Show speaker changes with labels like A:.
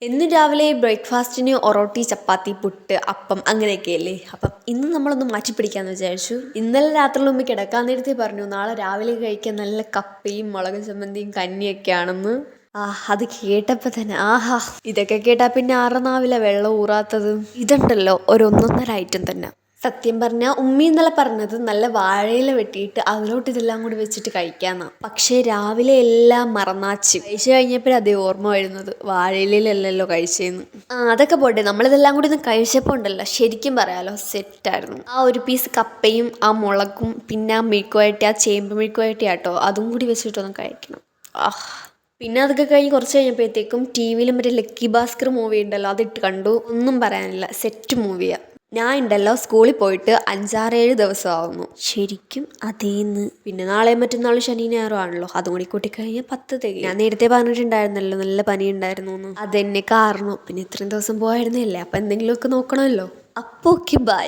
A: എന്നും രാവിലെ ബ്രേക്ക്ഫാസ്റ്റിന് ഒറോട്ടി, ചപ്പാത്തി, പുട്ട്, അപ്പം അങ്ങനെയൊക്കെയല്ലേ. അപ്പം ഇന്ന് നമ്മളൊന്ന് മാറ്റിപ്പിടിക്കാമെന്ന് വിചാരിച്ചു. ഇന്നലെ രാത്രിയിൽ മുമ്പ് കിടക്കാൻ നേരത്തെ പറഞ്ഞു നാളെ രാവിലെ കഴിക്കാൻ നല്ല കപ്പയും മുളക് ചമ്മന്തിയും കഞ്ഞിയൊക്കെയാണെന്ന്. അത് കേട്ടപ്പോൾ തന്നെ ഇതൊക്കെ കേട്ടാൽ പിന്നെ ആരുടെ നാവിലെ വെള്ളം ഊറാത്തത്. ഇതുണ്ടല്ലോ ഒരു ഒന്നൊന്നര ഐറ്റം തന്നെ. സത്യം പറഞ്ഞാൽ ഉമ്മി ഇന്നലെ പറഞ്ഞത് നല്ല വാഴയില വെട്ടിയിട്ട് അതിലോട്ട് ഇതെല്ലാം കൂടി വെച്ചിട്ട് കഴിക്കാമെന്നാണ്. പക്ഷേ രാവിലെ എല്ലാം മറന്നാച്ച് കഴിച്ചു കഴിഞ്ഞപ്പോഴും അതേ ഓർമ്മ വരുന്നത് വാഴയിലല്ലല്ലോ കഴിച്ചതെന്ന്. അതൊക്കെ പോട്ടെ, നമ്മളിതെല്ലാം കൂടി ഒന്ന് കഴിച്ചപ്പോൾ ഉണ്ടല്ലോ ശരിക്കും പറയാലോ സെറ്റായിരുന്നു. ആ ഒരു പീസ് കപ്പയും ആ മുളകും പിന്നെ ആ മെഴുക്കുവരട്ടി, ആ ചേമ്പ് മെഴുക്കുവരട്ടി ആട്ടോ, അതും കൂടി വെച്ചിട്ടൊന്ന് കഴിക്കണം. പിന്നെ അതൊക്കെ കഴിഞ്ഞ് കുറച്ച് കഴിഞ്ഞപ്പോഴത്തേക്കും ടി വിയിൽ മറ്റേ ലക്കി ഭാസ്കർ മൂവി ഉണ്ടല്ലോ അതിട്ട് കണ്ടു. ഒന്നും പറയാനില്ല, സെറ്റ് മൂവിയാണ്. ഞാൻ ഉണ്ടല്ലോ സ്കൂളിൽ പോയിട്ട് 5-6-7 ദിവസമാവുന്നു. ശരിക്കും അതേന്ന്. പിന്നെ നാളെയും മറ്റന്നാളും ശനി ഞായറും ആണല്ലോ, അതും കൂടി കൂട്ടിക്കഴിഞ്ഞാൽ 10 തികയും. ഞാൻ നേരത്തെ പറഞ്ഞിട്ടുണ്ടായിരുന്നല്ലോ നല്ല പനി ഉണ്ടായിരുന്നു എന്ന്. അതെന്നെ കാരണം. പിന്നെ ഇത്രയും ദിവസം പോയായിരുന്നല്ലേ, അപ്പം എന്തെങ്കിലുമൊക്കെ നോക്കണമല്ലോ. അപ്പോൾ ഓക്കെ, ബൈ.